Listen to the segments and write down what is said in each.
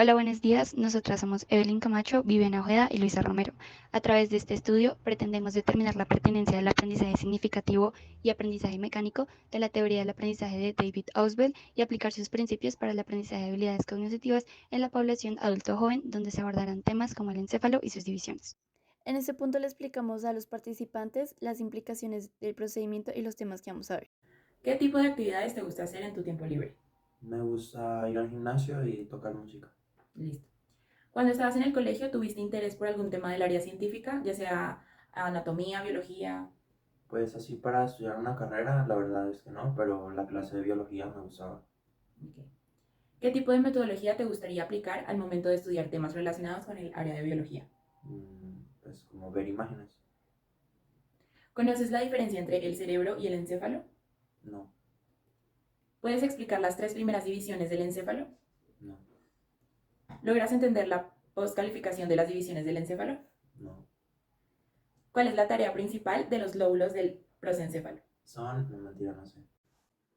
Hola, buenos días. Nosotras somos Evelyn Camacho, Viviana Ojeda y Luisa Romero. A través de este estudio pretendemos determinar la pertenencia del aprendizaje significativo y aprendizaje mecánico de la teoría del aprendizaje de David Ausubel y aplicar sus principios para el aprendizaje de habilidades cognitivas en la población adulto-joven, donde se abordarán temas como el encéfalo y sus divisiones. En este punto le explicamos a los participantes las implicaciones del procedimiento y los temas que vamos a ver. ¿Qué tipo de actividades te gusta hacer en tu tiempo libre? Me gusta ir al gimnasio y tocar música. Listo. Cuando estabas en el colegio, ¿tuviste interés por algún tema del área científica, ya sea anatomía, biología? Pues así para estudiar una carrera, la verdad es que no, pero la clase de biología me gustaba. Ok. ¿Qué tipo de metodología te gustaría aplicar al momento de estudiar temas relacionados con el área de biología? Pues como ver imágenes. ¿Conoces la diferencia entre el cerebro y el encéfalo? No, ¿Puedes explicar las tres primeras divisiones del encéfalo? no, ¿Logras entender la postcalificación de las divisiones del encéfalo? no. ¿Cuál es la tarea principal de los lóbulos del prosencéfalo? No, mentira, no sé.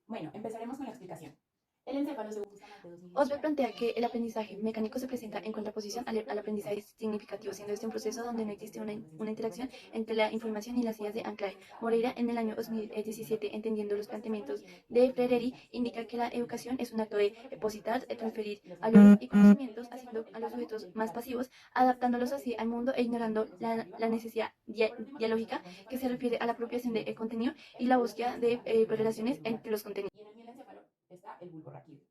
Bueno, empezaremos con la explicación. El encéfalo, según Bustamante 2000. Osberg plantea que el aprendizaje mecánico se presenta en contraposición al aprendizaje significativo, siendo este un proceso donde no existe una interacción entre la información y las ideas de anclaje. Moreira, en el año 2017, entendiendo los planteamientos de Freire, indica que la educación es un acto de depositar, transferir valores y conocimientos, haciendo a los sujetos más pasivos, adaptándolos así al mundo e ignorando la necesidad dialógica que se refiere a la apropiación del contenido y la búsqueda de relaciones entre los contenidos. Y en el mielencéfalo está el bulbo raquídeo.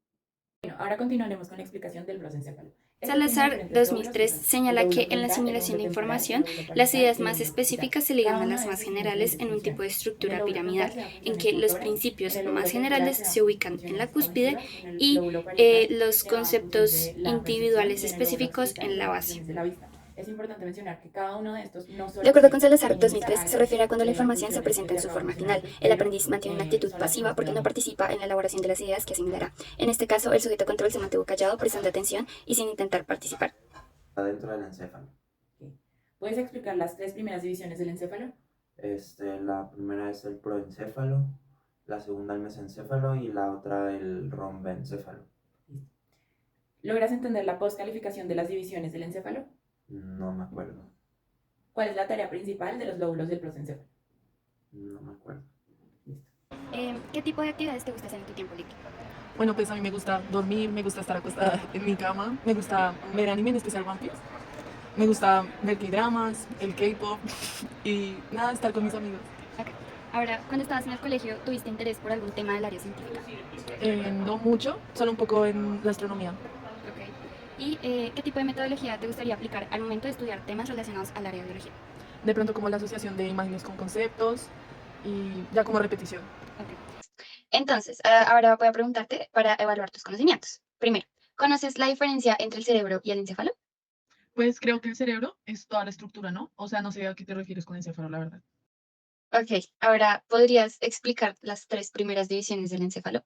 Bueno, ahora continuaremos con la explicación del prosencéfalo. Salazar 2003 señala que en la asimilación de información, las ideas más específicas se ligan a las más generales en un tipo de estructura piramidal, en que los principios más generales se ubican en la cúspide y los conceptos individuales específicos en la base. Es importante mencionar que cada uno de estos no solo... De acuerdo con Salazar 2003, se refiere a cuando la información se presenta en su forma final. El aprendiz mantiene una actitud pasiva porque no participa en la elaboración de las ideas que asimilará. En este caso, el sujeto control se mantuvo callado, prestando atención y sin intentar participar. Adentro del encéfalo. ¿Puedes explicar las tres primeras divisiones del encéfalo? La primera es el proencéfalo, la segunda el mesencéfalo y la otra el rombencéfalo. ¿Logras entender la postcalificación de las divisiones del encéfalo? No me acuerdo. ¿Cuál es la tarea principal de los lóbulos del prosencéfalo? No me acuerdo. ¿Qué tipo de actividades te gusta hacer en tu tiempo libre? Bueno, pues a mí me gusta dormir, me gusta estar acostada en mi cama, me gusta ver anime, en especial One Piece, me gusta ver K-dramas, el K-pop y nada, estar con mis amigos. Okay. Ahora, cuando estabas en el colegio, ¿tuviste interés por algún tema del área científica? No mucho, solo un poco en la astronomía. Okay. ¿Y qué tipo de metodología te gustaría aplicar al momento de estudiar temas relacionados al área de biología? De pronto como la asociación de imágenes con conceptos y ya como repetición. Okay. Entonces, ahora voy a preguntarte para evaluar tus conocimientos. Primero, ¿conoces la diferencia entre el cerebro y el encéfalo? Pues creo que el cerebro es toda la estructura, ¿no? O sea, no sé a qué te refieres con encéfalo, la verdad. Ok, ahora, ¿podrías explicar las tres primeras divisiones del encéfalo?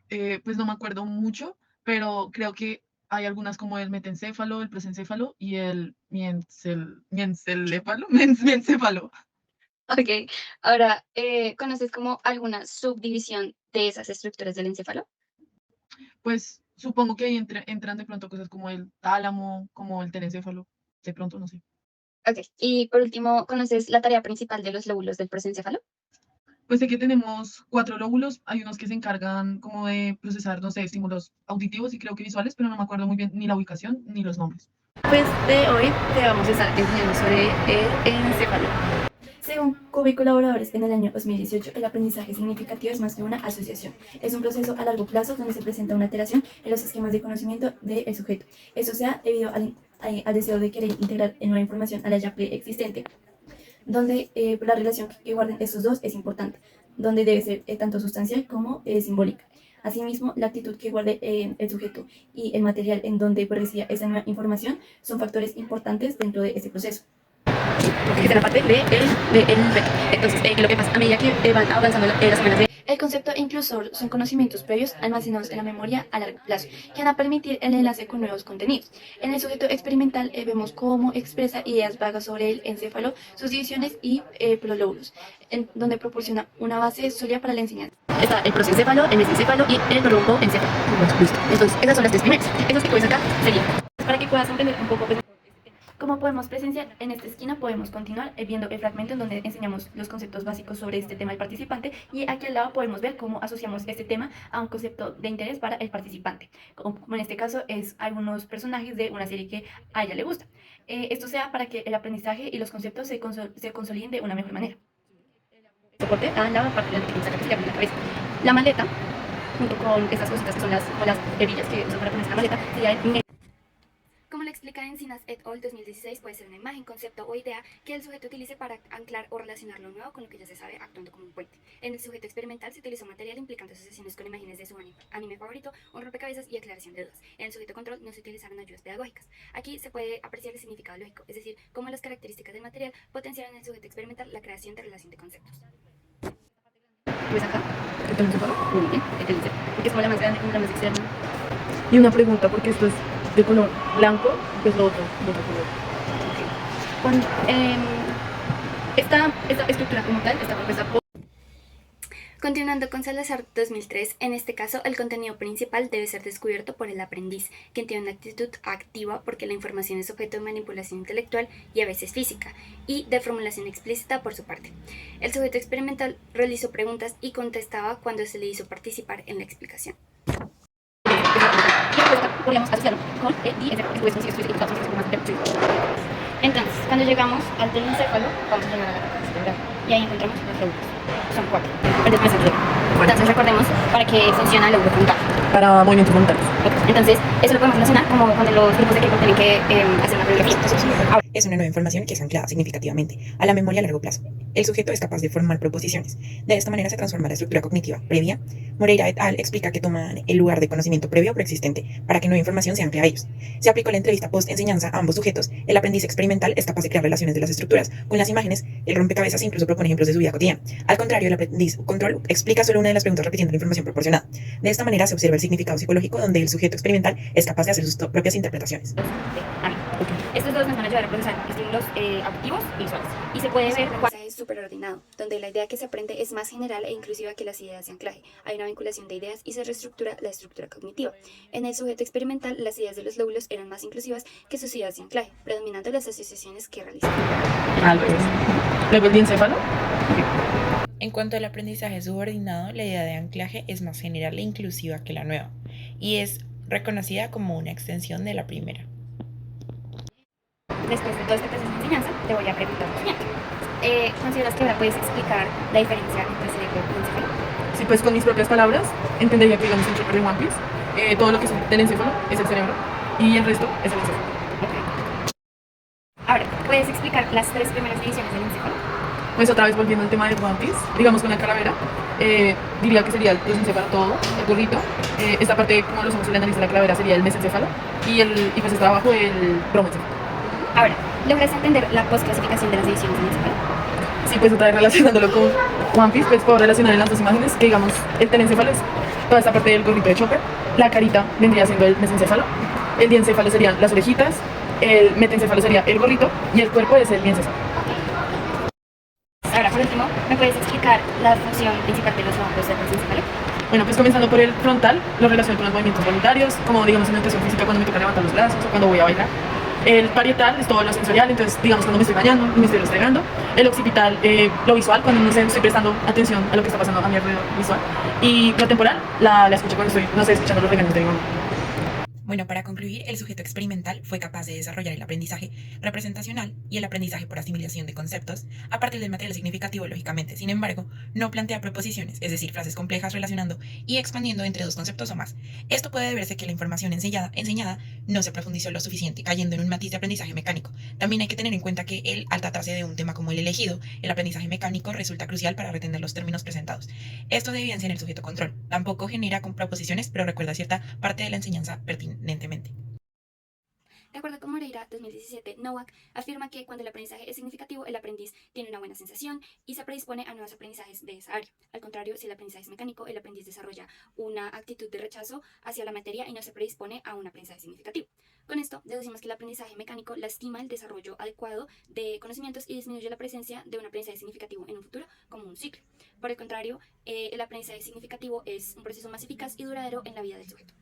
Pues no me acuerdo mucho, pero creo que hay algunas como el metencéfalo, el presencéfalo y el mienceléfalo, miencéfalo. Ok, ahora, ¿conoces como alguna subdivisión de esas estructuras del encéfalo? Pues supongo que ahí entran de pronto cosas como el tálamo, como el terencéfalo, de pronto, no sé. Ok, y por último, ¿conoces la tarea principal de los lóbulos del prosencéfalo? Pues sé que tenemos 4 lóbulos, hay unos que se encargan como de procesar, no sé, estímulos auditivos y creo que visuales, pero no me acuerdo muy bien ni la ubicación ni los nombres. Pues de hoy te vamos a estar enseñando sobre el encéfalo. Según Cubo y colaboradores, en el año 2018, el aprendizaje significativo es más que una asociación. Es un proceso a largo plazo donde se presenta una alteración en los esquemas de conocimiento del sujeto. Eso se da debido al deseo de querer integrar en nueva información a la ya preexistente, donde la relación que guarden estos dos es importante, donde debe ser tanto sustancial como simbólica. Asimismo, la actitud que guarde el sujeto y el material en donde reciba esa nueva información son factores importantes dentro de este proceso. Que será parte de el entonces, lo que pasa a medida que van avanzando las semanas de El concepto inclusor son conocimientos previos almacenados en la memoria a largo plazo, que van a permitir el enlace con nuevos contenidos. En el sujeto experimental vemos cómo expresa ideas vagas sobre el encéfalo, sus divisiones y prolóbulos, donde proporciona una base sólida para la enseñanza. Está el prosencéfalo, el mesencéfalo y el romboencéfalo. Listo. Entonces, esas son las tres primeras. Esas que puedes sacar serían para que puedas entender un poco. Como podemos presenciar, en esta esquina podemos continuar viendo el fragmento en donde enseñamos los conceptos básicos sobre este tema del participante, y aquí al lado podemos ver cómo asociamos este tema a un concepto de interés para el participante, como en este caso es algunos personajes de una serie que a ella le gusta. Esto sea para que el aprendizaje y los conceptos se consoliden de una mejor manera. Soporte a la parte de la que se llama la cabeza. La maleta, junto con estas cositas que son las hebillas que usan para ponerse la maleta, sería el. Como lo explica Encinas et al. 2016, puede ser una imagen, concepto o idea que el sujeto utilice para anclar o relacionar lo nuevo con lo que ya se sabe, actuando como un puente. En el sujeto experimental se utilizó material implicando asociaciones con imágenes de su anime favorito, un rompecabezas y aclaración de dudas. En el sujeto control no se utilizaron ayudas pedagógicas. Aquí se puede apreciar el significado lógico, es decir, cómo las características del material potenciaron en el sujeto experimental la creación de relación de conceptos. ¿Ves acá? Muy bien, porque es como la más grande, como la más externa. Y una pregunta, porque esto es de color blanco, que es lo otro de otro color. Con, esta estructura como tal está compuesta por. Continuando con Salazar 2003, en este caso el contenido principal debe ser descubierto por el aprendiz, quien tiene una actitud activa porque la información es objeto de manipulación intelectual y a veces física, y de formulación explícita por su parte. El sujeto experimental realizó preguntas y contestaba cuando se le hizo participar en la explicación. Podríamos asociarlo con el Entonces, cuando llegamos al telencéfalo, vamos a llegar a la capacidad cerebral y ahí encontramos los lóbulos. Son 4. Entonces recordemos para qué funciona el lóbulo frontal. Para movimientos voluntarios. Entonces, eso lo podemos relacionar como cuando los grupos de equipo tienen que hacer una coreografía. Es una nueva información que es anclada significativamente a la memoria a largo plazo. El sujeto es capaz de formar proposiciones. De esta manera se transforma la estructura cognitiva previa. Moreira et al. explica que toman el lugar de conocimiento previo o preexistente para que nueva información se ancle a ellos. Se aplicó la entrevista post-enseñanza a ambos sujetos. El aprendiz experimental es capaz de crear relaciones de las estructuras con las imágenes. El rompecabezas incluso propone ejemplos de su vida cotidiana. Al contrario, el aprendiz control explica solo una de las preguntas repitiendo la información proporcionada. De esta manera se observa el significado psicológico donde el sujeto experimental es capaz de hacer sus propias interpretaciones. Estos dos nos van a ayudar a procesar estímulos auditivos y visuales. Y se puede ver. El aprendizaje es superordinado, donde la idea que se aprende es más general e inclusiva que las ideas de anclaje. Hay una vinculación de ideas y se reestructura la estructura cognitiva. En el sujeto experimental, las ideas de los lóbulos eran más inclusivas que sus ideas de anclaje, predominando las asociaciones que realizaban. Luego el diencéfalo. En cuanto al aprendizaje subordinado, la idea de anclaje es más general e inclusiva que la nueva, y es reconocida como una extensión de la primera. Después de todo este proceso de enseñanza, te voy a preguntar lo siguiente. ¿Consideras que ahora puedes explicar la diferencia entre cerebro y encéfalo? Sí, pues con mis propias palabras, entendería que digamos en Chopper de One Piece, todo lo que es del encéfalo es el cerebro y el resto es el encéfalo. Okay. Ahora, ¿puedes explicar las 3 primeras divisiones del encéfalo? Pues otra vez volviendo al tema de One Piece, digamos con la calavera, diría que sería el encéfalo todo, el gorrito, esta parte como lo somos el analista de la calavera sería el mesencéfalo y pues está abajo el bromencéfalo. Ahora, ¿logras entender la postclasificación de las divisiones del encéfalo? Sí, pues otra vez relacionándolo con One Piece, pues puedo relacionar en las dos imágenes que digamos el telencéfalo es toda esta parte del gorrito de Chopper, la carita vendría siendo el mesencéfalo, el diencéfalo serían las orejitas, el metencéfalo sería el gorrito y el cuerpo es el diencéfalo. Ahora, por último, ¿me puedes explicar la función principal de los lóbulos del mesencéfalo? Bueno, pues comenzando por el frontal, lo relaciono con los movimientos voluntarios, como digamos en educación física cuando me toca levantar los brazos o cuando voy a bailar. El parietal es todo lo sensorial, entonces digamos cuando me estoy bañando, me estoy restregando. El occipital, lo visual, cuando no sé, estoy prestando atención a lo que está pasando a mi alrededor visual. Y lo temporal, la escucho cuando estoy, no sé, escuchando los regaños de mi mamá. Bueno, para concluir, el sujeto experimental fue capaz de desarrollar el aprendizaje representacional y el aprendizaje por asimilación de conceptos a partir del material significativo, lógicamente. Sin embargo, no plantea proposiciones, es decir, frases complejas relacionando y expandiendo entre dos conceptos o más. Esto puede deberse a que la información enseñada no se profundizó lo suficiente, cayendo en un matiz de aprendizaje mecánico. También hay que tener en cuenta que al tratarse de un tema como el elegido, el aprendizaje mecánico resulta crucial para retener los términos presentados. Esto de evidencia en el sujeto control. Tampoco genera con proposiciones, pero recuerda cierta parte de la enseñanza pertinentemente. De acuerdo con Moreira 2017, Nowak afirma que cuando el aprendizaje es significativo, el aprendiz tiene una buena sensación y se predispone a nuevos aprendizajes de esa área. Al contrario, si el aprendizaje es mecánico, el aprendiz desarrolla una actitud de rechazo hacia la materia y no se predispone a un aprendizaje significativo. Con esto, deducimos que el aprendizaje mecánico lastima el desarrollo adecuado de conocimientos y disminuye la presencia de un aprendizaje significativo en un futuro como un ciclo. Por el contrario, el aprendizaje significativo es un proceso más eficaz y duradero en la vida del sujeto.